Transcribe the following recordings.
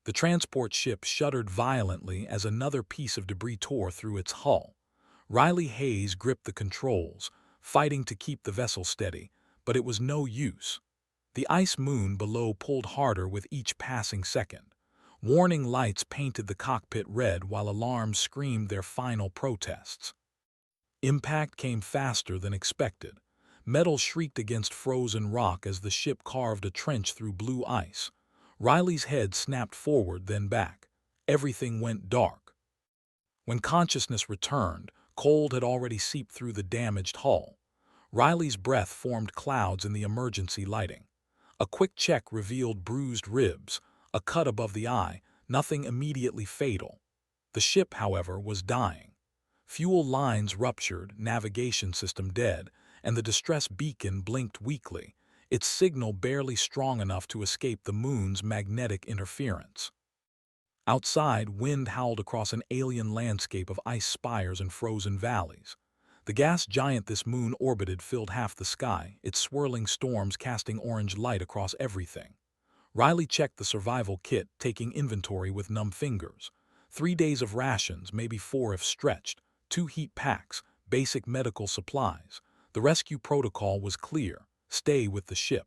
The transport ship shuddered violently as another piece of debris tore through its hull. Riley Hayes gripped the controls, fighting to keep the vessel steady, but it was no use. The ice moon below pulled harder with each passing second. Warning lights painted the cockpit red while alarms screamed their final protests. Impact came faster than expected. Metal shrieked against frozen rock as the ship carved a trench through blue ice. Riley's head snapped forward, then back. Everything went dark. When consciousness returned, cold had already seeped through the damaged hull. Riley's breath formed clouds in the emergency lighting. A quick check revealed bruised ribs, a cut above the eye, nothing immediately fatal. The ship, however, was dying. Fuel lines ruptured, navigation system dead, and the distress beacon blinked weakly, its signal barely strong enough to escape the moon's magnetic interference. Outside, wind howled across an alien landscape of ice spires and frozen valleys. The gas giant this moon orbited filled half the sky, its swirling storms casting orange light across everything. Riley checked the survival kit, taking inventory with numb fingers. 3 days of rations, maybe 4 if stretched, 2 heat packs, basic medical supplies. The rescue protocol was clear: stay with the ship.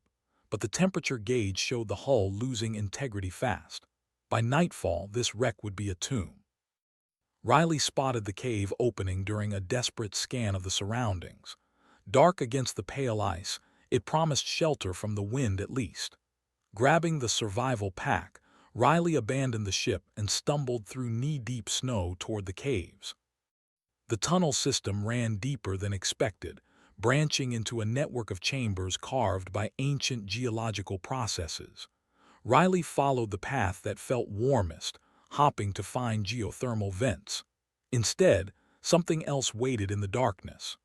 But the temperature gauge showed the hull losing integrity fast. By nightfall, this wreck would be a tomb. Riley spotted the cave opening during a desperate scan of the surroundings. Dark against the pale ice, it promised shelter from the wind at least. Grabbing the survival pack, Riley abandoned the ship and stumbled through knee-deep snow toward the caves. The tunnel system ran deeper than expected, branching into a network of chambers carved by ancient geological processes. Riley followed the path that felt warmest, hopping to find geothermal vents. Instead, something else waited in the darkness.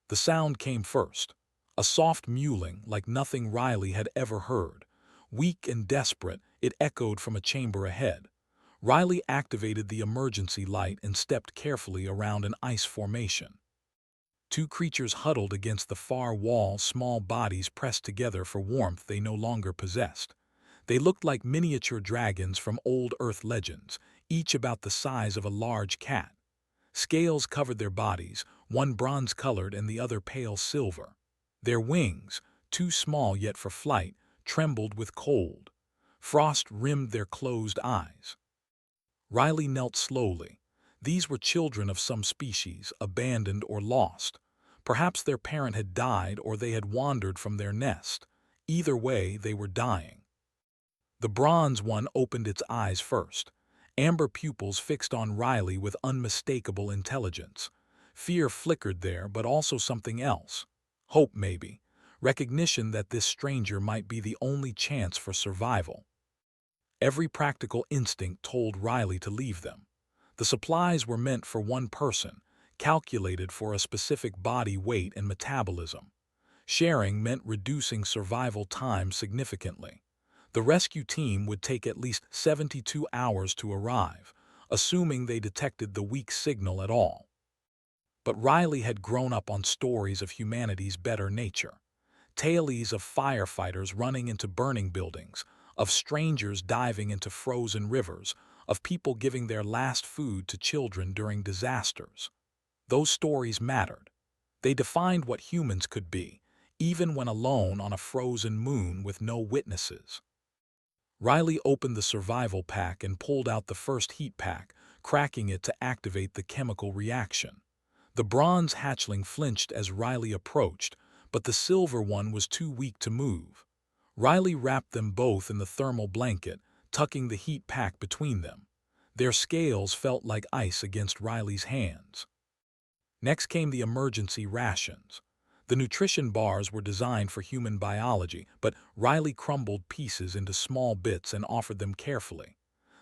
The sound came first, a soft mewling like nothing Riley had ever heard. Weak and desperate, it echoed from a chamber ahead. Riley activated the emergency light and stepped carefully around an ice formation. 2 creatures huddled against the far wall, small bodies pressed together for warmth they no longer possessed. They looked like miniature dragons from old Earth legends, each about the size of a large cat. Scales covered their bodies, one bronze-colored and the other pale silver. Their wings, too small yet for flight, trembled with cold. Frost rimmed their closed eyes. Riley knelt slowly. These were children of some species, abandoned or lost. Perhaps their parent had died or they had wandered from their nest. Either way, they were dying. The bronze one opened its eyes first, amber pupils fixed on Riley with unmistakable intelligence. Fear flickered there, but also something else. Hope, maybe. Recognition that this stranger might be the only chance for survival. Every practical instinct told Riley to leave them. The supplies were meant for one person, calculated for a specific body weight and metabolism. Sharing meant reducing survival time significantly. The rescue team would take at least 72 hours to arrive, assuming they detected the weak signal at all. But Riley had grown up on stories of humanity's better nature. Tales of firefighters running into burning buildings, of strangers diving into frozen rivers, of people giving their last food to children during disasters. Those stories mattered. They defined what humans could be, even when alone on a frozen moon with no witnesses. Riley opened the survival pack and pulled out the first heat pack, cracking it to activate the chemical reaction. The bronze hatchling flinched as Riley approached, but the silver one was too weak to move. Riley wrapped them both in the thermal blanket, tucking the heat pack between them. Their scales felt like ice against Riley's hands. Next came the emergency rations. The nutrition bars were designed for human biology, but Riley crumbled pieces into small bits and offered them carefully.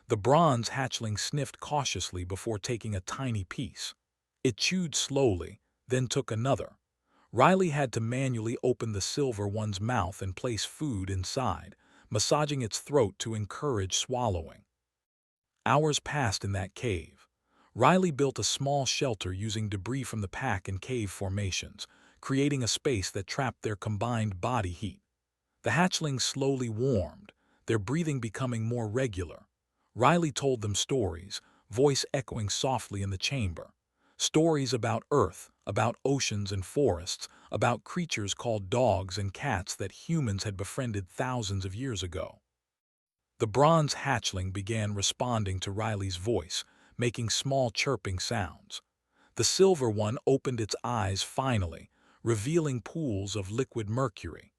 The bronze hatchling sniffed cautiously before taking a tiny piece. It chewed slowly, then took another. Riley had to manually open the silver one's mouth and place food inside, massaging its throat to encourage swallowing. Hours passed in that cave. Riley built a small shelter using debris from the pack and cave formations, creating a space that trapped their combined body heat. The hatchlings slowly warmed, their breathing becoming more regular. Riley told them stories, voice echoing softly in the chamber. Stories about Earth, about oceans and forests, about creatures called dogs and cats that humans had befriended thousands of years ago. The bronze hatchling began responding to Riley's voice, making small chirping sounds. The silver one opened its eyes finally, revealing pools of liquid mercury.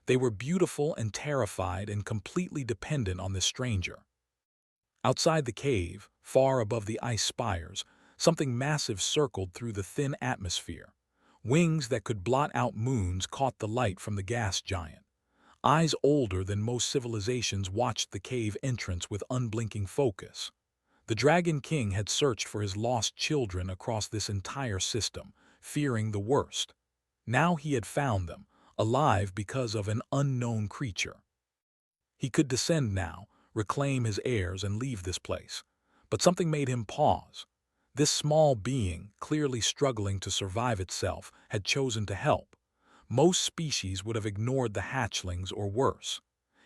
They were beautiful and terrified and completely dependent on this stranger. Outside the cave, far above the ice spires, something massive circled through the thin atmosphere. Wings that could blot out moons caught the light from the gas giant. Eyes older than most civilizations watched the cave entrance with unblinking focus. The Dragon King had searched for his lost children across this entire system, fearing the worst. Now he had found them, alive because of an unknown creature. He could descend now, reclaim his heirs and leave this place. But something made him pause. This small being, clearly struggling to survive itself, had chosen to help. Most species would have ignored the hatchlings or worse.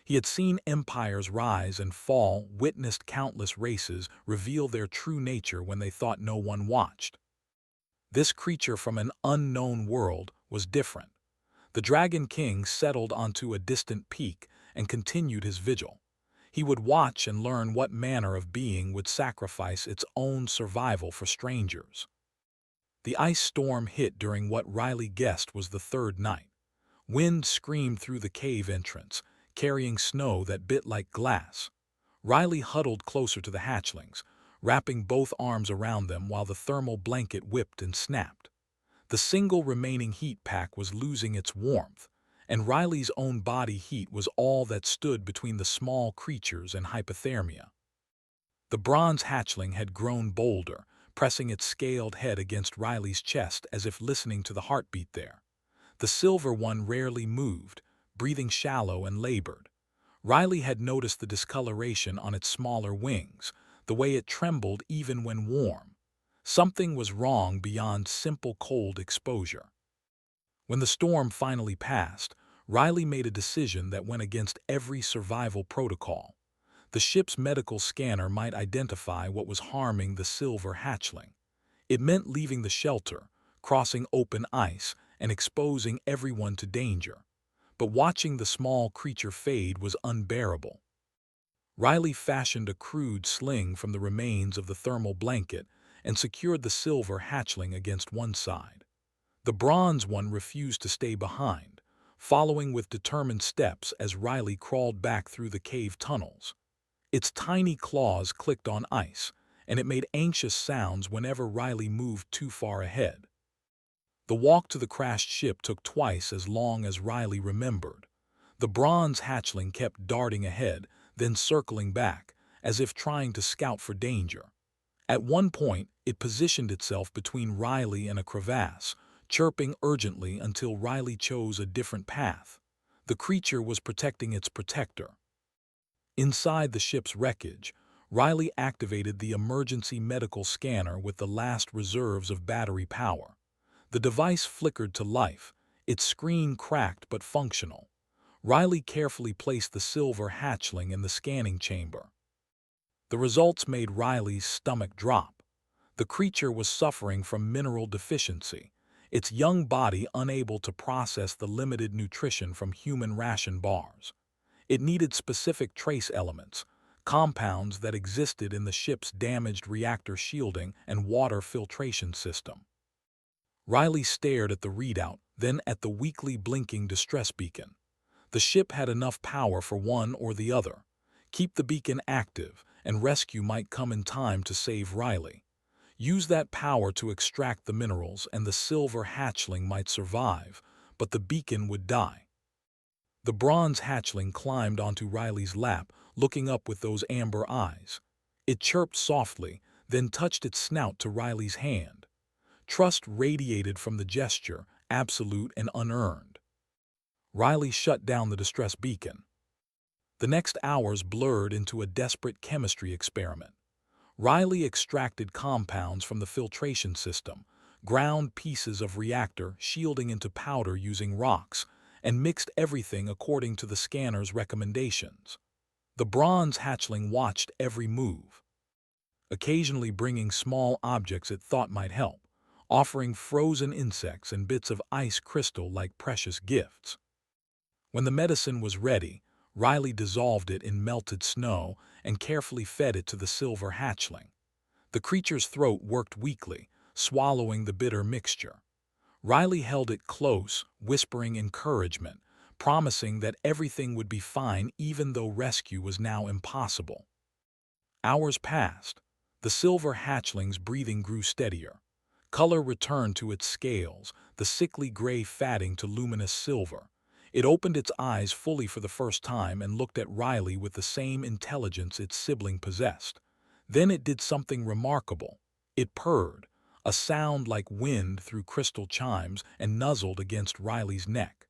He had seen empires rise and fall, witnessed countless races reveal their true nature when they thought no one watched. This creature from an unknown world was different. The Dragon King settled onto a distant peak and continued his vigil. He would watch and learn what manner of being would sacrifice its own survival for strangers. The ice storm hit during what Riley guessed was the third night. Wind screamed through the cave entrance, carrying snow that bit like glass. Riley huddled closer to the hatchlings, wrapping both arms around them while the thermal blanket whipped and snapped. The single remaining heat pack was losing its warmth, and Riley's own body heat was all that stood between the small creatures and hypothermia. The bronze hatchling had grown bolder, pressing its scaled head against Riley's chest as if listening to the heartbeat there. The silver one rarely moved, breathing shallow and labored. Riley had noticed the discoloration on its smaller wings, the way it trembled even when warm. Something was wrong beyond simple cold exposure. When the storm finally passed, Riley made a decision that went against every survival protocol. The ship's medical scanner might identify what was harming the silver hatchling. It meant leaving the shelter, crossing open ice, and exposing everyone to danger. But watching the small creature fade was unbearable. Riley fashioned a crude sling from the remains of the thermal blanket and secured the silver hatchling against one side. The bronze one refused to stay behind, following with determined steps as Riley crawled back through the cave tunnels. Its tiny claws clicked on ice, and it made anxious sounds whenever Riley moved too far ahead. The walk to the crashed ship took twice as long as Riley remembered. The bronze hatchling kept darting ahead, then circling back, as if trying to scout for danger. At one point, it positioned itself between Riley and a crevasse, chirping urgently until Riley chose a different path. The creature was protecting its protector. Inside the ship's wreckage, Riley activated the emergency medical scanner with the last reserves of battery power. The device flickered to life, its screen cracked but functional. Riley carefully placed the silver hatchling in the scanning chamber. The results made Riley's stomach drop. The creature was suffering from mineral deficiency, its young body unable to process the limited nutrition from human ration bars. It needed specific trace elements, compounds that existed in the ship's damaged reactor shielding and water filtration system. Riley stared at the readout, then at the weakly blinking distress beacon. The ship had enough power for one or the other. Keep the beacon active, and rescue might come in time to save Riley. Use that power to extract the minerals, and the silver hatchling might survive, but the beacon would die. The bronze hatchling climbed onto Riley's lap, looking up with those amber eyes. It chirped softly, then touched its snout to Riley's hand. Trust radiated from the gesture, absolute and unearned. Riley shut down the distress beacon. The next hours blurred into a desperate chemistry experiment. Riley extracted compounds from the filtration system, ground pieces of reactor shielding into powder using rocks, and mixed everything according to the scanner's recommendations. The bronze hatchling watched every move, occasionally bringing small objects it thought might help, offering frozen insects and bits of ice crystal like precious gifts. When the medicine was ready, Riley dissolved it in melted snow and carefully fed it to the silver hatchling. The creature's throat worked weakly, swallowing the bitter mixture. Riley held it close, whispering encouragement, promising that everything would be fine even though rescue was now impossible. Hours passed. The silver hatchling's breathing grew steadier. Color returned to its scales, the sickly gray fading to luminous silver. It opened its eyes fully for the first time and looked at Riley with the same intelligence its sibling possessed. Then it did something remarkable. It purred, a sound like wind through crystal chimes, and nuzzled against Riley's neck.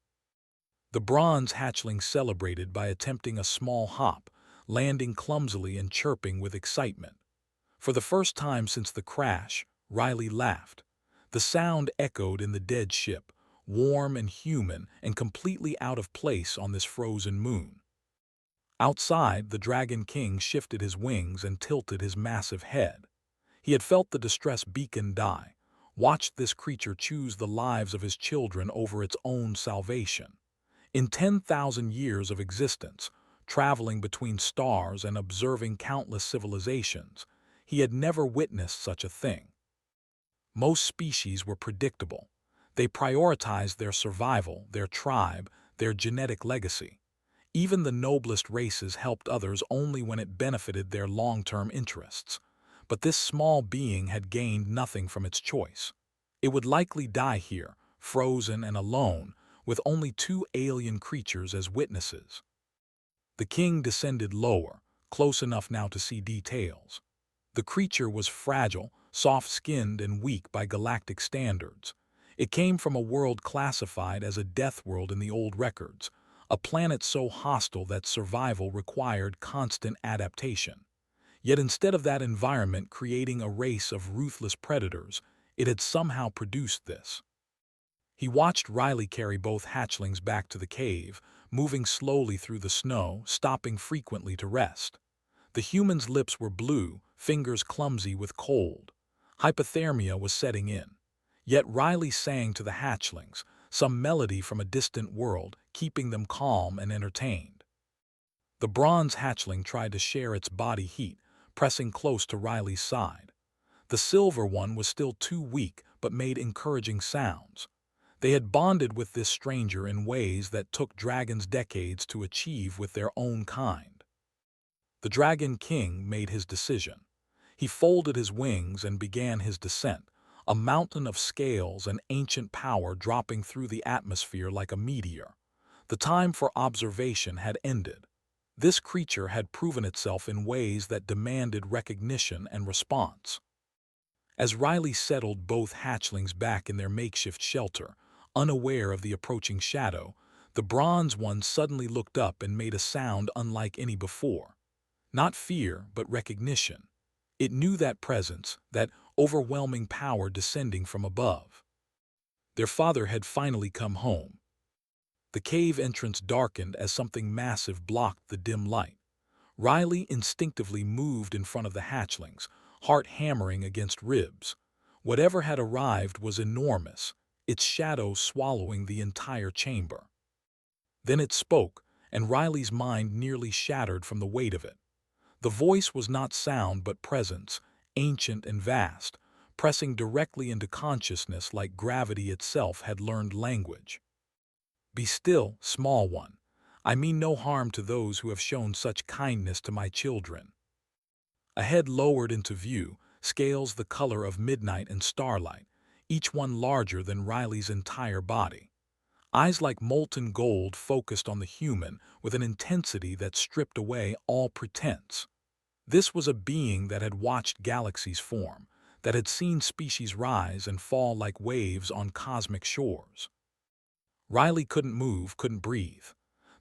The bronze hatchling celebrated by attempting a small hop, landing clumsily and chirping with excitement. For the first time since the crash, Riley laughed. The sound echoed in the dead ship, warm and human and completely out of place on this frozen moon. Outside, the Dragon King shifted his wings and tilted his massive head. He had felt the distress beacon die, watched this creature choose the lives of his children over its own salvation. In 10,000 years of existence, traveling between stars and observing countless civilizations, he had never witnessed such a thing. Most species were predictable. They prioritized their survival, their tribe, their genetic legacy. Even the noblest races helped others only when it benefited their long-term interests. But this small being had gained nothing from its choice. It would likely die here, frozen and alone, with only two alien creatures as witnesses. The king descended lower, close enough now to see details. The creature was fragile, soft-skinned and weak by galactic standards. It came from a world classified as a death world in the old records, a planet so hostile that survival required constant adaptation. Yet instead of that environment creating a race of ruthless predators, it had somehow produced this. He watched Riley carry both hatchlings back to the cave, moving slowly through the snow, stopping frequently to rest. The human's lips were blue, fingers clumsy with cold. Hypothermia was setting in. Yet Riley sang to the hatchlings, some melody from a distant world, keeping them calm and entertained. The bronze hatchling tried to share its body heat, pressing close to Riley's side. The silver one was still too weak, but made encouraging sounds. They had bonded with this stranger in ways that took dragons decades to achieve with their own kind. The Dragon King made his decision. He folded his wings and began his descent, a mountain of scales and ancient power dropping through the atmosphere like a meteor. The time for observation had ended. This creature had proven itself in ways that demanded recognition and response. As Riley settled both hatchlings back in their makeshift shelter, unaware of the approaching shadow, the bronze one suddenly looked up and made a sound unlike any before. Not fear, but recognition. It knew that presence, that overwhelming power descending from above. Their father had finally come home. The cave entrance darkened as something massive blocked the dim light. Riley instinctively moved in front of the hatchlings, heart hammering against ribs. Whatever had arrived was enormous, its shadow swallowing the entire chamber. Then it spoke, and Riley's mind nearly shattered from the weight of it. The voice was not sound but presence, ancient and vast, pressing directly into consciousness like gravity itself had learned language. "Be still, small one. I mean no harm to those who have shown such kindness to my children." A head lowered into view, scales the color of midnight and starlight, each one larger than Riley's entire body. Eyes like molten gold focused on the human with an intensity that stripped away all pretense. This was a being that had watched galaxies form, that had seen species rise and fall like waves on cosmic shores. Riley couldn't move, couldn't breathe.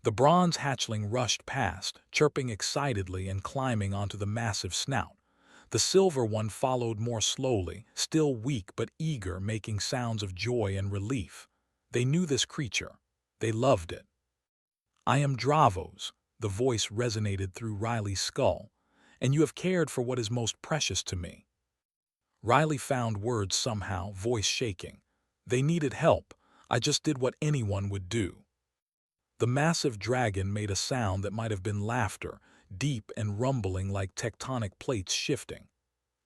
The bronze hatchling rushed past, chirping excitedly and climbing onto the massive snout. The silver one followed more slowly, still weak but eager, making sounds of joy and relief. They knew this creature. They loved it. "I am Dravos," The voice resonated through Riley's skull. "And you have cared for what is most precious to me." Riley found words somehow, voice shaking. "They needed help. I just did what anyone would do." The massive dragon made a sound that might have been laughter, deep and rumbling like tectonic plates shifting.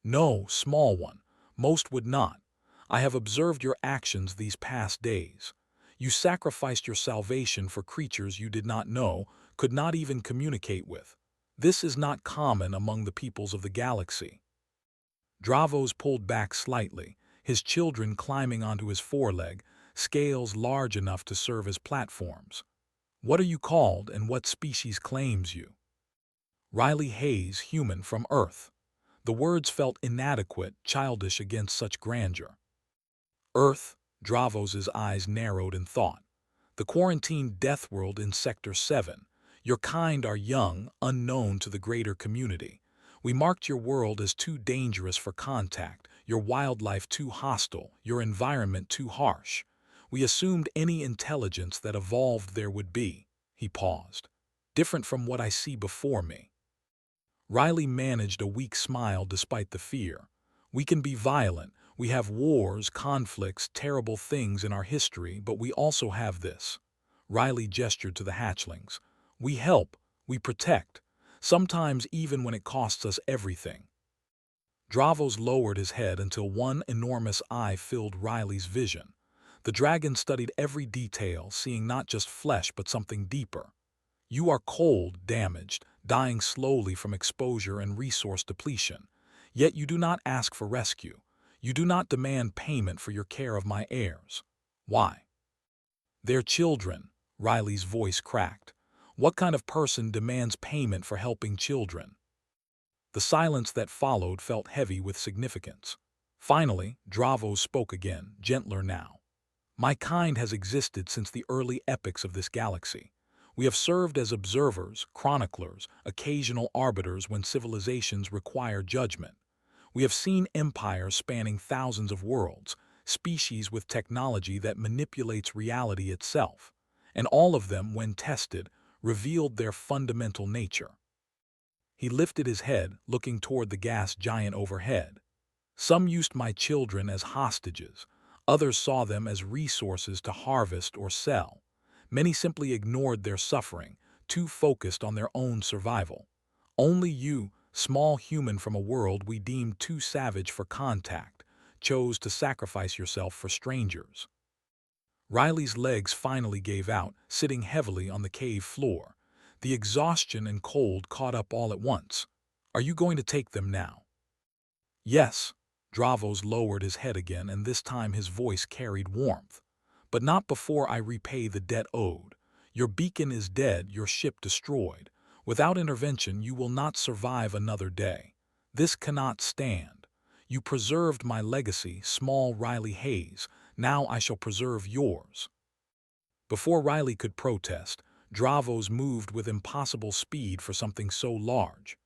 "No, small one. Most would not. I have observed your actions these past days. You sacrificed your salvation for creatures you did not know, could not even communicate with. This is not common among the peoples of the galaxy." Dravos pulled back slightly, his children climbing onto his foreleg, scales large enough to serve as platforms. "What are you called, and what species claims you?" "Riley Hayes, human from Earth." The words felt inadequate, childish against such grandeur. "Earth?" Dravos's eyes narrowed in thought. "The quarantined death world in Sector 7. Your kind are young, unknown to the greater community. We marked your world as too dangerous for contact, your wildlife too hostile, your environment too harsh. We assumed any intelligence that evolved there would be." He paused. "Different from what I see before me." Riley managed a weak smile despite the fear. "We can be violent. We have wars, conflicts, terrible things in our history, but we also have this." Riley gestured to the hatchlings. "We help. We protect. Sometimes even when it costs us everything." Dravos lowered his head until one enormous eye filled Riley's vision. The dragon studied every detail, seeing not just flesh but something deeper. "You are cold, damaged, dying slowly from exposure and resource depletion. Yet you do not ask for rescue. You do not demand payment for your care of my heirs. Why?" "Their children," Riley's voice cracked. "What kind of person demands payment for helping children?" The silence that followed felt heavy with significance. Finally, Dravos spoke again, gentler now. "My kind has existed since the early epochs of this galaxy. We have served as observers, chroniclers, occasional arbiters when civilizations require judgment. We have seen empires spanning thousands of worlds, species with technology that manipulates reality itself, and all of them, when tested, revealed their fundamental nature." He lifted his head, looking toward the gas giant overhead. "Some used my children as hostages. Others saw them as resources to harvest or sell. Many simply ignored their suffering, too focused on their own survival. Only you, small human from a world we deemed too savage for contact, chose to sacrifice yourself for strangers." Riley's legs finally gave out, sitting heavily on the cave floor. The exhaustion and cold caught up all at once. "Are you going to take them now?" "Yes." Dravos lowered his head again, and this time his voice carried warmth. "But not before I repay the debt owed. Your beacon is dead, your ship destroyed. Without intervention, you will not survive another day. This cannot stand. You preserved my legacy, small Riley Hayes. Now I shall preserve yours." Before Riley could protest, Dravos moved with impossible speed for something so large.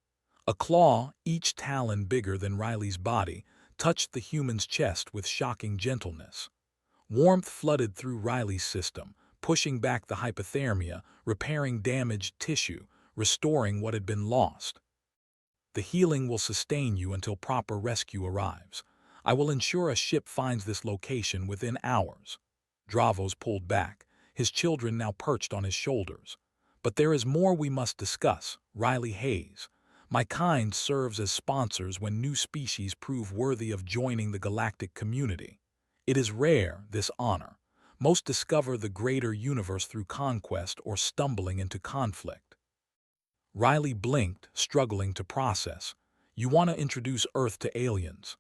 A claw, each talon bigger than Riley's body, touched the human's chest with shocking gentleness. Warmth flooded through Riley's system, pushing back the hypothermia, repairing damaged tissue, restoring what had been lost. "The healing will sustain you until proper rescue arrives. I will ensure a ship finds this location within hours." Dravos pulled back, his children now perched on his shoulders. "But there is more we must discuss, Riley Hayes. My kind serves as sponsors when new species prove worthy of joining the galactic community. It is rare, this honor. Most discover the greater universe through conquest or stumbling into conflict." Riley blinked, struggling to process. "You want to introduce Earth to aliens?"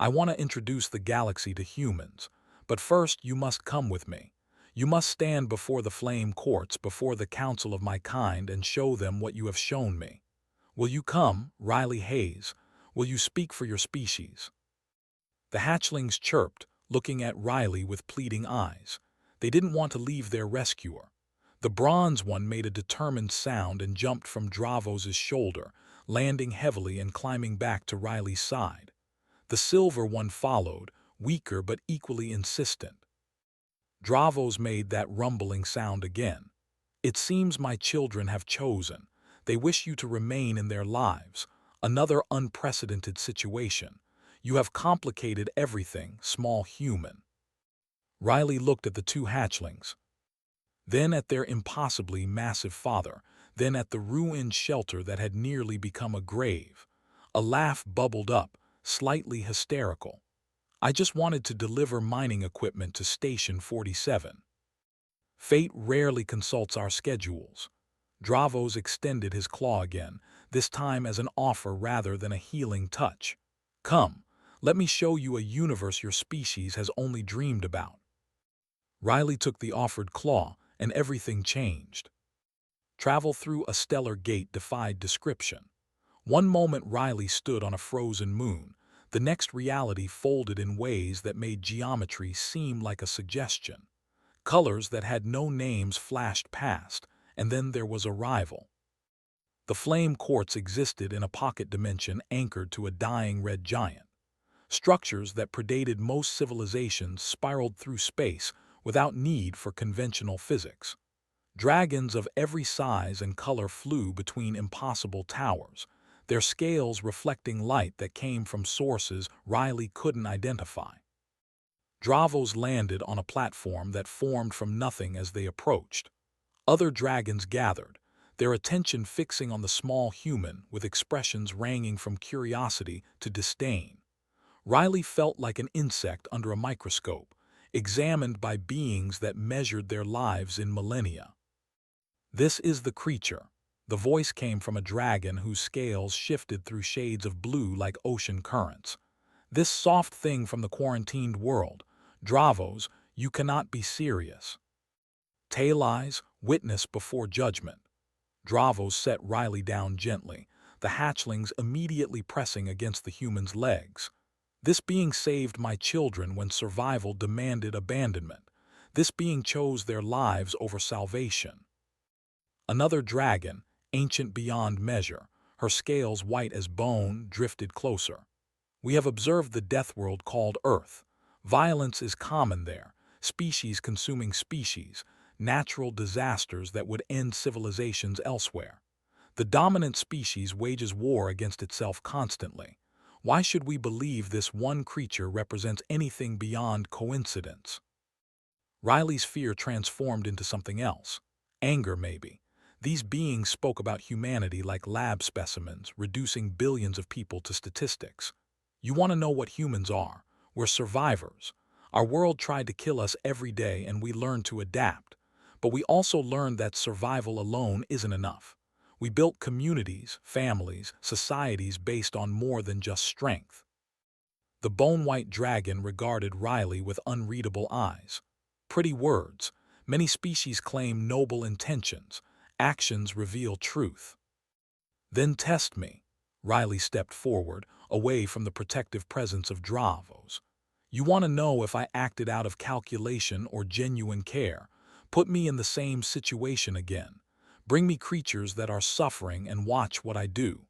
"I want to introduce the galaxy to humans. But first you must come with me. You must stand before the flame courts, before the council of my kind, and show them what you have shown me. Will you come, Riley Hayes? Will you speak for your species?" The hatchlings chirped, looking at Riley with pleading eyes. They didn't want to leave their rescuer. The bronze one made a determined sound and jumped from Dravos's shoulder, landing heavily and climbing back to Riley's side. The silver one followed, weaker but equally insistent. Dravos made that rumbling sound again. It seems my children have chosen. They wish you to remain in their lives. Another unprecedented situation. You have complicated everything, small human. Riley looked at the two hatchlings, then at their impossibly massive father, then at the ruined shelter that had nearly become a grave. A laugh bubbled up, slightly hysterical. I just wanted to deliver mining equipment to Station 47. Fate rarely consults our schedules. Dravos extended his claw again, this time as an offer rather than a healing touch. Come, let me show you a universe your species has only dreamed about. Riley took the offered claw, and everything changed. Travel through a stellar gate defied description. One moment Riley stood on a frozen moon, the next reality folded in ways that made geometry seem like a suggestion. Colors that had no names flashed past, and then there was arrival. The flame quartz existed in a pocket dimension anchored to a dying red giant. Structures that predated most civilizations spiraled through space without need for conventional physics. Dragons of every size and color flew between impossible towers, their scales reflecting light that came from sources Riley couldn't identify. Dravos landed on a platform that formed from nothing as they approached. Other dragons gathered, their attention fixing on the small human with expressions ranging from curiosity to disdain. Riley felt like an insect under a microscope, examined by beings that measured their lives in millennia. This is the creature. The voice came from a dragon whose scales shifted through shades of blue like ocean currents. This soft thing from the quarantined world. Dravos, you cannot be serious. Talais, witness before judgment. Dravos set Riley down gently, the hatchlings immediately pressing against the human's legs. This being saved my children when survival demanded abandonment. This being chose their lives over salvation. Another dragon, ancient beyond measure, her scales white as bone, drifted closer. We have observed the death world called Earth. Violence is common there, species consuming species, natural disasters that would end civilizations elsewhere. The dominant species wages war against itself constantly. Why should we believe this one creature represents anything beyond coincidence? Riley's fear transformed into something else. Anger, maybe. These beings spoke about humanity like lab specimens, reducing billions of people to statistics. You want to know what humans are? We're survivors. Our world tried to kill us every day and we learned to adapt. But we also learned that survival alone isn't enough. We built communities, families, societies based on more than just strength. The bone-white dragon regarded Riley with unreadable eyes. Pretty words. Many species claim noble intentions. Actions reveal truth. Then test me. Riley stepped forward, away from the protective presence of Dravos. You want to know if I acted out of calculation or genuine care. Put me in the same situation again. Bring me creatures that are suffering and watch what I do.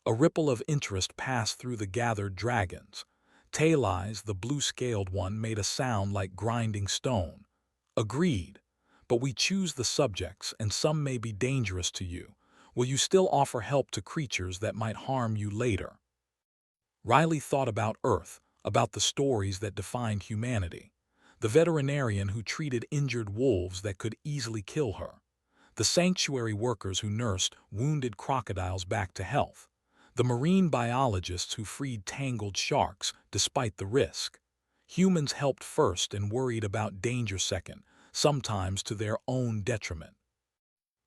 A ripple of interest passed through the gathered dragons. Talais, the blue-scaled one, made a sound like grinding stone. Agreed. But we choose the subjects, and some may be dangerous to you. Will you still offer help to creatures that might harm you later? Riley thought about Earth, about the stories that defined humanity. The veterinarian who treated injured wolves that could easily kill her. The sanctuary workers who nursed wounded crocodiles back to health. The marine biologists who freed tangled sharks despite the risk. Humans helped first and worried about danger second, sometimes to their own detriment.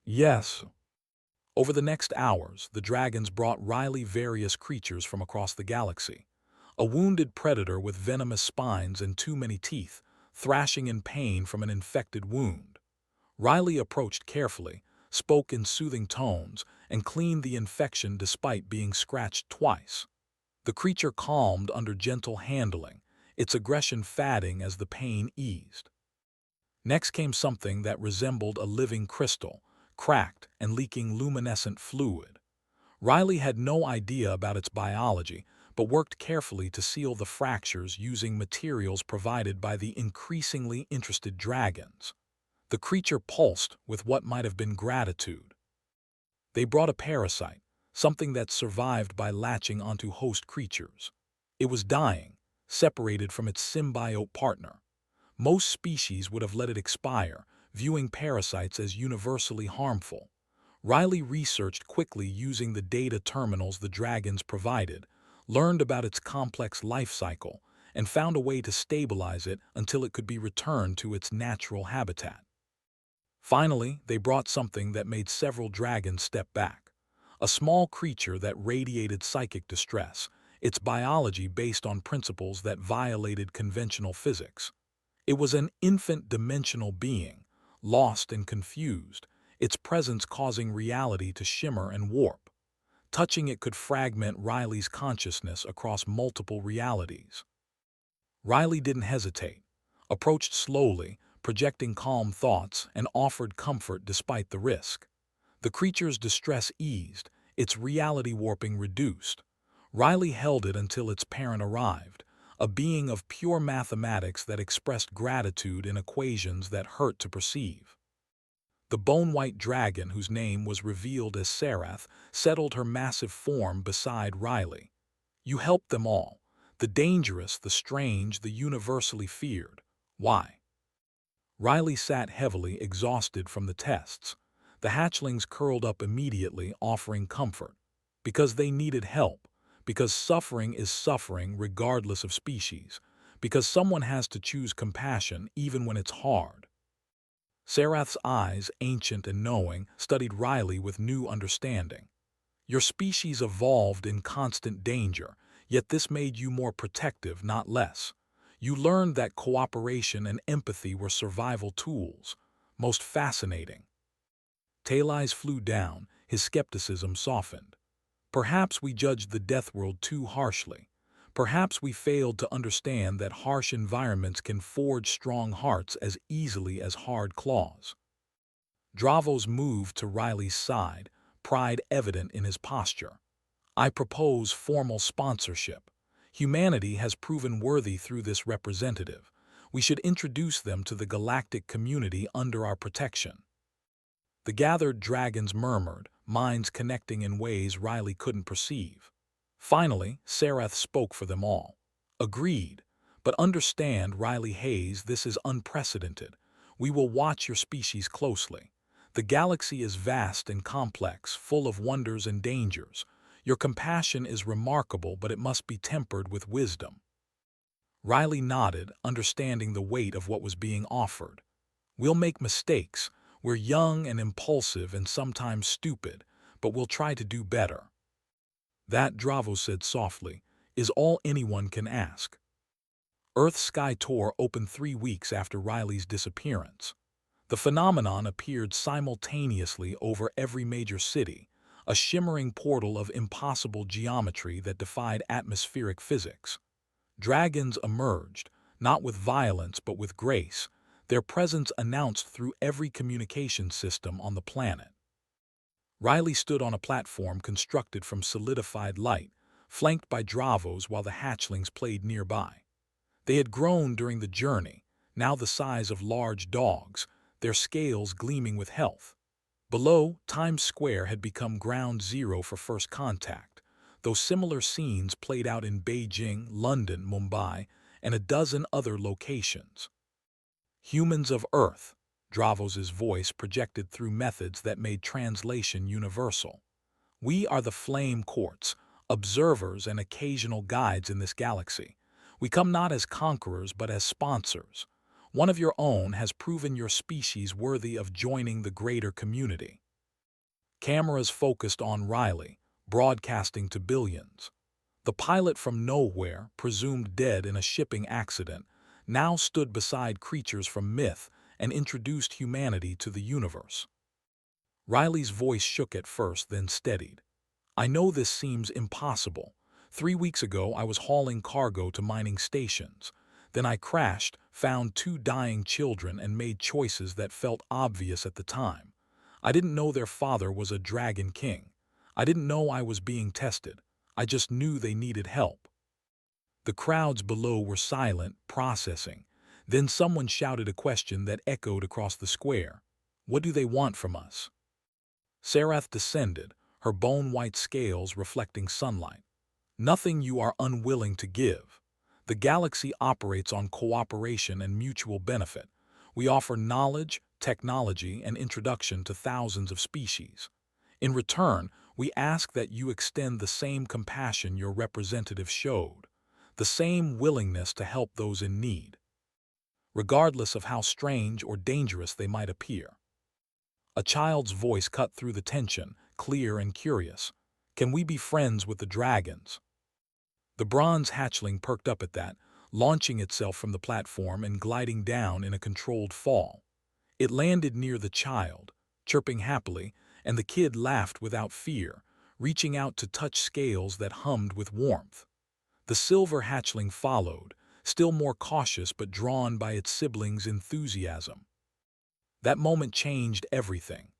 Yes. Over the next hours, the dragons brought Riley various creatures from across the galaxy. A wounded predator with venomous spines and too many teeth, thrashing in pain from an infected wound. Riley approached carefully, spoke in soothing tones, and cleaned the infection despite being scratched twice. The creature calmed under gentle handling, its aggression fading as the pain eased. Next came something that resembled a living crystal, cracked and leaking luminescent fluid. Riley had no idea about its biology, but worked carefully to seal the fractures using materials provided by the increasingly interested dragons. The creature pulsed with what might have been gratitude. They brought a parasite, something that survived by latching onto host creatures. It was dying, separated from its symbiote partner. Most species would have let it expire, viewing parasites as universally harmful. Riley researched quickly using the data terminals the dragons provided, learned about its complex life cycle, and found a way to stabilize it until it could be returned to its natural habitat. Finally, they brought something that made several dragons step back. A small creature that radiated psychic distress, its biology based on principles that violated conventional physics. It was an infant dimensional being, lost and confused, its presence causing reality to shimmer and warp. Touching it could fragment Riley's consciousness across multiple realities. Riley didn't hesitate, approached slowly, projecting calm thoughts, and offered comfort despite the risk. The creature's distress eased, its reality warping reduced. Riley held it until its parent arrived, a being of pure mathematics that expressed gratitude in equations that hurt to perceive. The bone-white dragon, whose name was revealed as Sarath, settled her massive form beside Riley. You helped them all, the dangerous, the strange, the universally feared. Why? Riley sat heavily, exhausted from the tests. The hatchlings curled up immediately, offering comfort. Because they needed help. Because suffering is suffering regardless of species. Because someone has to choose compassion even when it's hard. Sarath's eyes, ancient and knowing, studied Riley with new understanding. Your species evolved in constant danger, yet this made you more protective, not less. You learned that cooperation and empathy were survival tools. Most fascinating. Talai's flew down, his skepticism softened. Perhaps we judged the death world too harshly. Perhaps we failed to understand that harsh environments can forge strong hearts as easily as hard claws. Dravos moved to Riley's side, pride evident in his posture. I propose formal sponsorship. Humanity has proven worthy through this representative. We should introduce them to the galactic community under our protection. The gathered dragons murmured, minds connecting in ways Riley couldn't perceive. Finally, Sarath spoke for them all. Agreed. But understand, Riley Hayes, this is unprecedented. We will watch your species closely. The galaxy is vast and complex, full of wonders and dangers. Your compassion is remarkable, but it must be tempered with wisdom. Riley nodded, understanding the weight of what was being offered. We'll make mistakes. We're young and impulsive and sometimes stupid, but we'll try to do better. That, Dravos said softly, is all anyone can ask. Earth's Sky Tour opened 3 weeks after Riley's disappearance. The phenomenon appeared simultaneously over every major city, a shimmering portal of impossible geometry that defied atmospheric physics. Dragons emerged, not with violence but with grace, their presence announced through every communication system on the planet. Riley stood on a platform constructed from solidified light, flanked by Dravos while the hatchlings played nearby. They had grown during the journey, now the size of large dogs, their scales gleaming with health. Below, Times Square had become ground zero for first contact, though similar scenes played out in Beijing, London, Mumbai, and a dozen other locations. Humans of Earth, Dravos's voice projected through methods that made translation universal. We are the flame courts, observers and occasional guides in this galaxy. We come not as conquerors but as sponsors. One of your own has proven your species worthy of joining the greater community. Cameras focused on Riley, broadcasting to billions. The pilot from nowhere, presumed dead in a shipping accident, now stood beside creatures from myth and introduced humanity to the universe. Riley's voice shook at first, then steadied. I know this seems impossible. 3 weeks ago I was hauling cargo to mining stations. Then I crashed, found 2 dying children and made choices that felt obvious at the time. I didn't know their father was a dragon king. I didn't know I was being tested. I just knew they needed help. The crowds below were silent, processing. Then someone shouted a question that echoed across the square. "What do they want from us?" Sarath descended, her bone-white scales reflecting sunlight. "Nothing you are unwilling to give. The galaxy operates on cooperation and mutual benefit. We offer knowledge, technology, and introduction to thousands of species. In return, we ask that you extend the same compassion your representative showed, the same willingness to help those in need, regardless of how strange or dangerous they might appear." A child's voice cut through the tension, clear and curious. "Can we be friends with the dragons?" The bronze hatchling perked up at that, launching itself from the platform and gliding down in a controlled fall. It landed near the child, chirping happily, and the kid laughed without fear, reaching out to touch scales that hummed with warmth. The silver hatchling followed, still more cautious but drawn by its siblings' enthusiasm. That moment changed everything.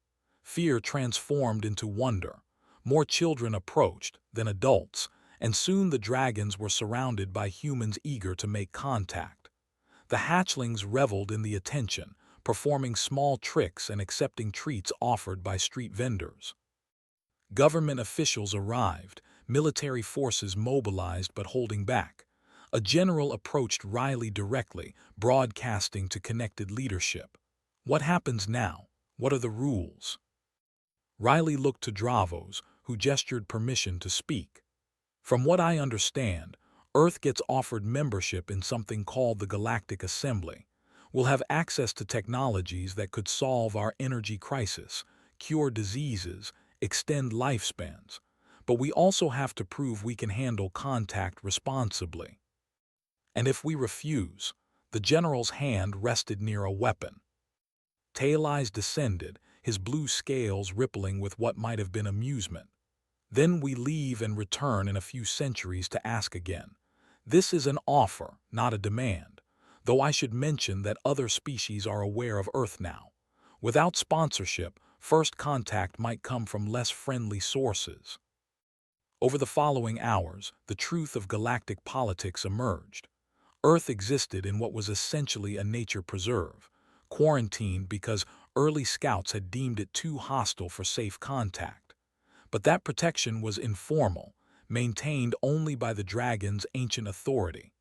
Fear transformed into wonder. More children approached, then adults, and soon the dragons were surrounded by humans eager to make contact. The hatchlings reveled in the attention, performing small tricks and accepting treats offered by street vendors. Government officials arrived, military forces mobilized but holding back. A general approached Riley directly, broadcasting to connected leadership. "What happens now? What are the rules?" Riley looked to Dravos, who gestured permission to speak. "From what I understand, Earth gets offered membership in something called the Galactic Assembly. We'll have access to technologies that could solve our energy crisis, cure diseases, extend lifespans. But we also have to prove we can handle contact responsibly. And if we refuse," the general's hand rested near a weapon. Tail Eyes descended, his blue scales rippling with what might have been amusement. "Then we leave and return in a few centuries to ask again. This is an offer, not a demand, though I should mention that other species are aware of Earth now. Without sponsorship, first contact might come from less friendly sources." Over the following hours, the truth of galactic politics emerged. Earth existed in what was essentially a nature preserve, quarantined because early scouts had deemed it too hostile for safe contact. But that protection was informal, maintained only by the dragon's ancient authority.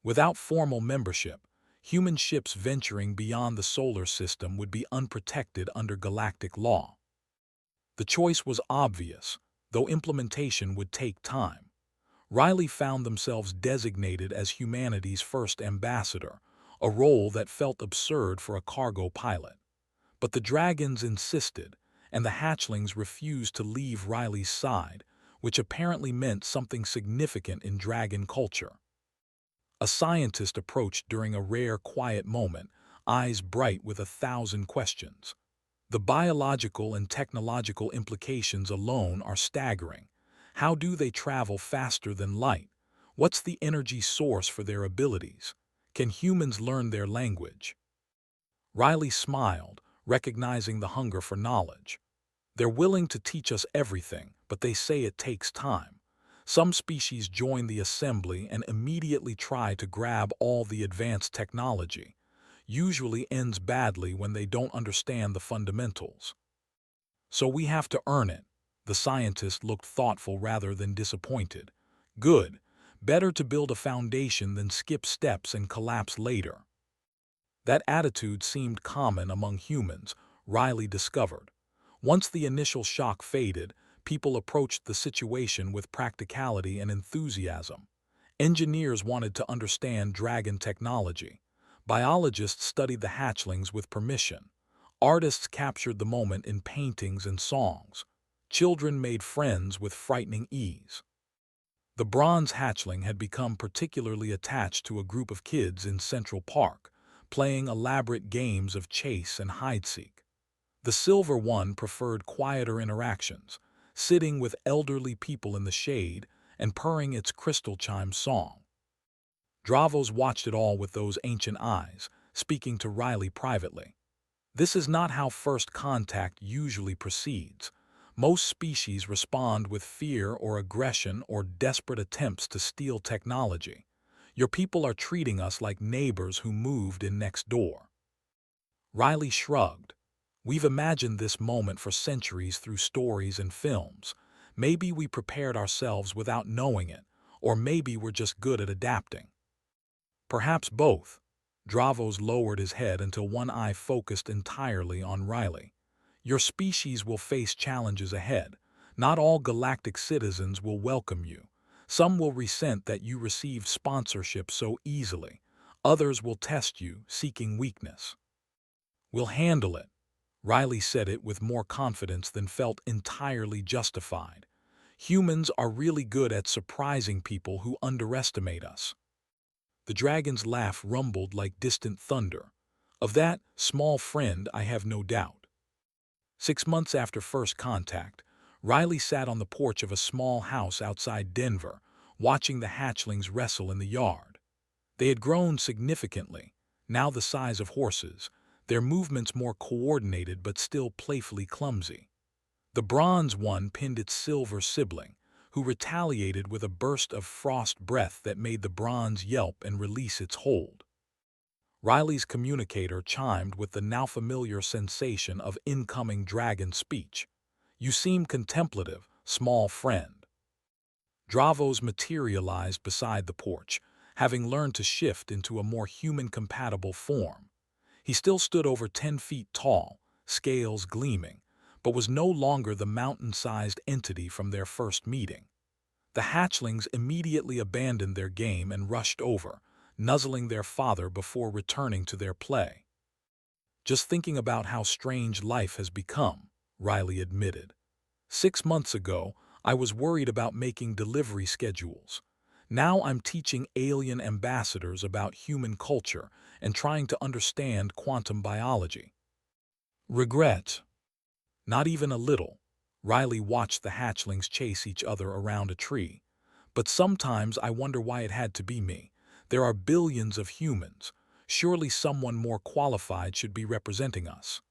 Without formal membership, human ships venturing beyond the solar system would be unprotected under galactic law. The choice was obvious, though implementation would take time. Riley found themselves designated as humanity's first ambassador, a role that felt absurd for a cargo pilot. But the dragons insisted, and the hatchlings refused to leave Riley's side, which apparently meant something significant in dragon culture. A scientist approached during a rare quiet moment, eyes bright with 1,000 questions. "The biological and technological implications alone are staggering. How do they travel faster than light? What's the energy source for their abilities? Can humans learn their language?" Riley smiled, recognizing the hunger for knowledge. "They're willing to teach us everything, but they say it takes time. Some species join the assembly and immediately try to grab all the advanced technology. Usually ends badly when they don't understand the fundamentals. So we have to earn it." The scientist looked thoughtful rather than disappointed. "Good. Better to build a foundation than skip steps and collapse later." That attitude seemed common among humans, Riley discovered. Once the initial shock faded, people approached the situation with practicality and enthusiasm. Engineers wanted to understand dragon technology. Biologists studied the hatchlings with permission. Artists captured the moment in paintings and songs. Children made friends with frightening ease. The bronze hatchling had become particularly attached to a group of kids in Central Park, playing elaborate games of chase and hide-seek. The silver one preferred quieter interactions, sitting with elderly people in the shade and purring its crystal chime song. Dravos watched it all with those ancient eyes, speaking to Riley privately. "This is not how first contact usually proceeds. Most species respond with fear or aggression or desperate attempts to steal technology. Your people are treating us like neighbors who moved in next door." Riley shrugged. "We've imagined this moment for centuries through stories and films. Maybe we prepared ourselves without knowing it, or maybe we're just good at adapting." "Perhaps both." Dravos lowered his head until one eye focused entirely on Riley. "Your species will face challenges ahead. Not all galactic citizens will welcome you. Some will resent that you received sponsorship so easily. Others will test you, seeking weakness." "We'll handle it." Riley said it with more confidence than felt entirely justified. "Humans are really good at surprising people who underestimate us." The dragon's laugh rumbled like distant thunder. "Of that, small friend, I have no doubt." 6 months after first contact, Riley sat on the porch of a small house outside Denver, watching the hatchlings wrestle in the yard. They had grown significantly, now the size of horses, their movements more coordinated but still playfully clumsy. The bronze one pinned its silver sibling, who retaliated with a burst of frost breath that made the bronze yelp and release its hold. Riley's communicator chimed with the now familiar sensation of incoming dragon speech. "You seem contemplative, small friend." Dravos materialized beside the porch, having learned to shift into a more human-compatible form. He still stood over 10 feet tall, scales gleaming, but was no longer the mountain-sized entity from their first meeting. The hatchlings immediately abandoned their game and rushed over, nuzzling their father before returning to their play. "Just thinking about how strange life has become," Riley admitted. "6 months ago, I was worried about making delivery schedules. Now I'm teaching alien ambassadors about human culture and trying to understand quantum biology." "Regret?" "Not even a little." Riley watched the hatchlings chase each other around a tree. "But sometimes I wonder why it had to be me. There are billions of humans. Surely someone more qualified should be representing us."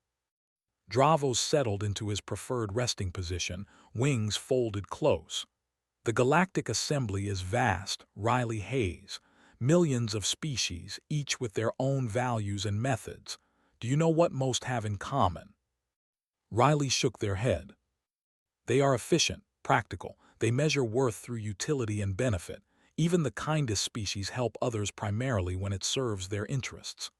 Dravos settled into his preferred resting position, wings folded close. "The Galactic Assembly is vast," Riley hazed. "Millions of species, each with their own values and methods. Do you know what most have in common?" Riley shook their head. "They are efficient, practical. They measure worth through utility and benefit. Even the kindest species help others primarily when it serves their interests."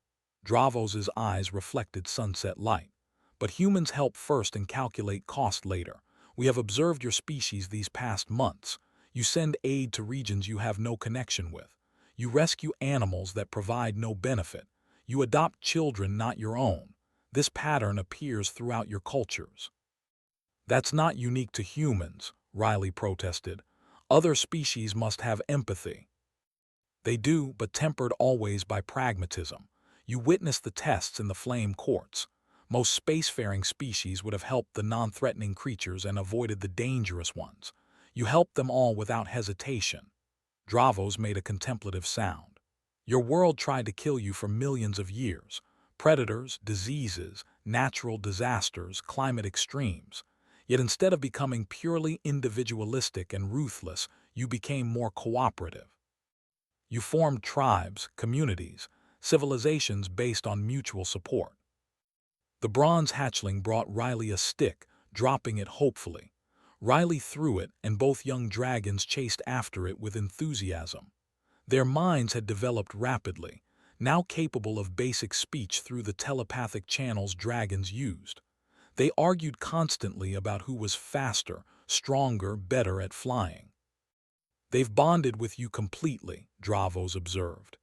Dravos's eyes reflected sunset light. "But humans help first and calculate cost later. We have observed your species these past months. You send aid to regions you have no connection with. You rescue animals that provide no benefit. You adopt children not your own. This pattern appears throughout your cultures." "That's not unique to humans," Riley protested. "Other species must have empathy." "They do, but tempered always by pragmatism. You witness the tests in the flame courts. Most spacefaring species would have helped the non-threatening creatures and avoided the dangerous ones. You helped them all without hesitation." Dravos made a contemplative sound. "Your world tried to kill you for millions of years. Predators, diseases, natural disasters, climate extremes. Yet instead of becoming purely individualistic and ruthless, you became more cooperative. You formed tribes, communities, civilizations based on mutual support." The bronze hatchling brought Riley a stick, dropping it hopefully. Riley threw it, and both young dragons chased after it with enthusiasm. Their minds had developed rapidly, now capable of basic speech through the telepathic channels dragons used. They argued constantly about who was faster, stronger, better at flying. "They've bonded with you completely," Dravos observed.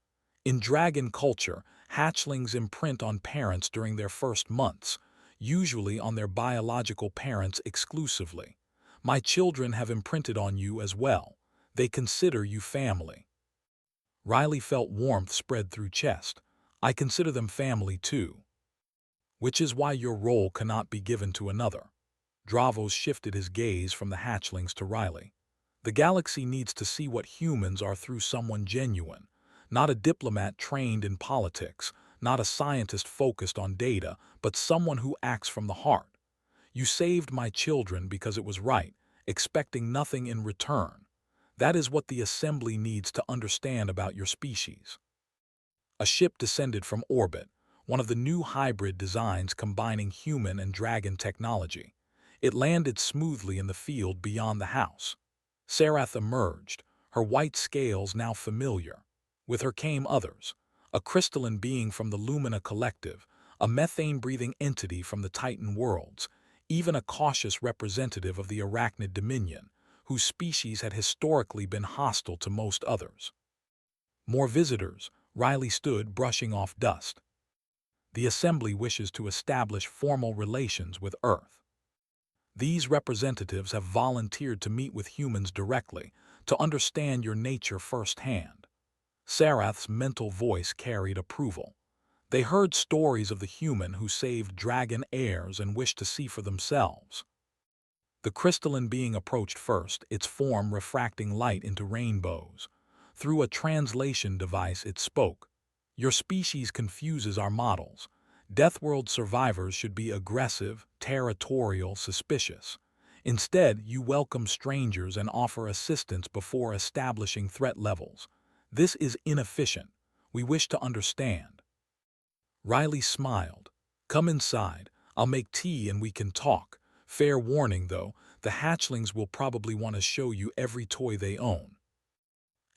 "In dragon culture, hatchlings imprint on parents during their first months, usually on their biological parents exclusively. My children have imprinted on you as well. They consider you family." Riley felt warmth spread through chest. "I consider them family too." "Which is why your role cannot be given to another." Dravos shifted his gaze from the hatchlings to Riley. "The galaxy needs to see what humans are through someone genuine, not a diplomat trained in politics, not a scientist focused on data, but someone who acts from the heart. You saved my children because it was right, expecting nothing in return. That is what the assembly needs to understand about your species. A ship descended from orbit, one of the new hybrid designs combining human and dragon technology. It landed smoothly in the field beyond the house. Sarath emerged, her white scales now familiar. With her came others, a crystalline being from the Lumina Collective, a methane-breathing entity from the Titan worlds, even a cautious representative of the Arachnid Dominion, whose species had historically been hostile to most others. More visitors. Riley stood brushing off dust. The assembly wishes to establish formal relations with Earth. These representatives have volunteered to meet with humans directly, to understand your nature firsthand. Sarath's mental voice carried approval. They heard stories of the human who saved dragon heirs and wished to see for themselves. The crystalline being approached first, its form refracting light into rainbows. Through a translation device it spoke. Your species confuses our models. Deathworld survivors should be aggressive, territorial, suspicious. Instead, you welcome strangers and offer assistance before establishing threat levels. This is inefficient. We wish to understand. Riley smiled. Come inside. I'll make tea and we can talk. Fair warning, though, the hatchlings will probably want to show you every toy they own.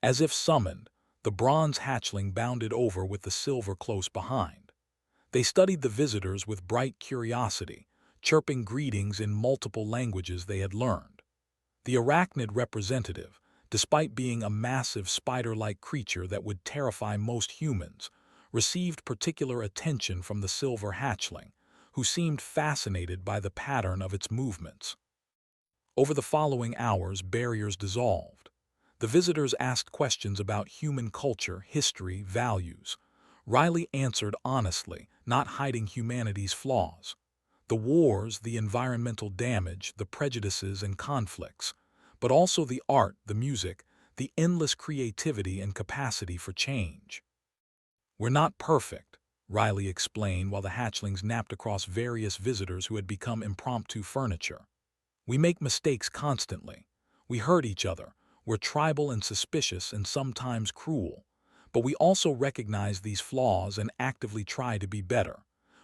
As if summoned, the bronze hatchling bounded over with the silver close behind. They studied the visitors with bright curiosity, chirping greetings in multiple languages they had learned. The arachnid representative, despite being a massive spider-like creature that would terrify most humans, received particular attention from the silver hatchling, who seemed fascinated by the pattern of its movements. Over the following hours, barriers dissolved. The visitors asked questions about human culture, history, values. Riley answered honestly, not hiding humanity's flaws. The wars, the environmental damage, the prejudices and conflicts, but also the art, the music, the endless creativity and capacity for change. We're not perfect, Riley explained while the hatchlings napped across various visitors who had become impromptu furniture. We make mistakes constantly. We hurt each other. We're tribal and suspicious and sometimes cruel. But we also recognize these flaws and actively try to be better.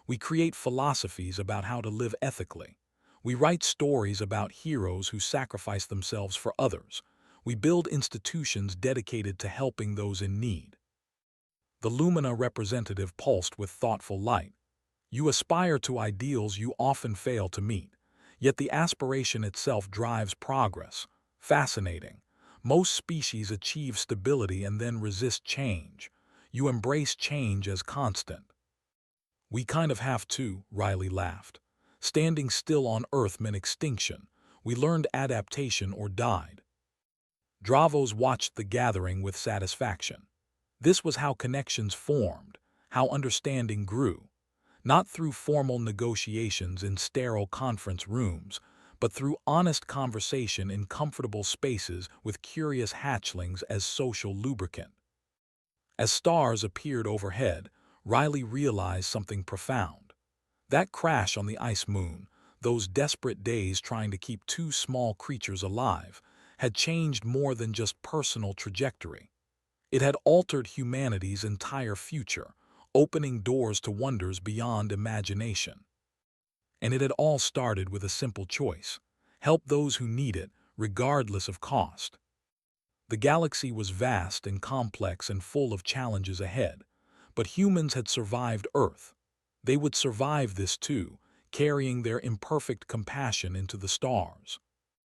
We create philosophies about how to live ethically. We write stories about heroes who sacrifice themselves for others. We build institutions dedicated to helping those in need. The Lumina representative pulsed with thoughtful light. You aspire to ideals you often fail to meet, yet the aspiration itself drives progress. Fascinating. Most species achieve stability and then resist change. You embrace change as constant. We kind of have to, Riley laughed. Standing still on Earth meant extinction. We learned adaptation or died. Dravos watched the gathering with satisfaction. This was how connections formed, how understanding grew. Not through formal negotiations in sterile conference rooms, but through honest conversation in comfortable spaces with curious hatchlings as social lubricant. As stars appeared overhead, Riley realized something profound. That crash on the ice moon, those desperate days trying to keep two small creatures alive, had changed more than just personal trajectory. It had altered humanity's entire future, opening doors to wonders beyond imagination. And it had all started with a simple choice: help those who need it, regardless of cost. The galaxy was vast and complex and full of challenges ahead, but humans had survived Earth. They would survive this too, carrying their imperfect compassion into the stars.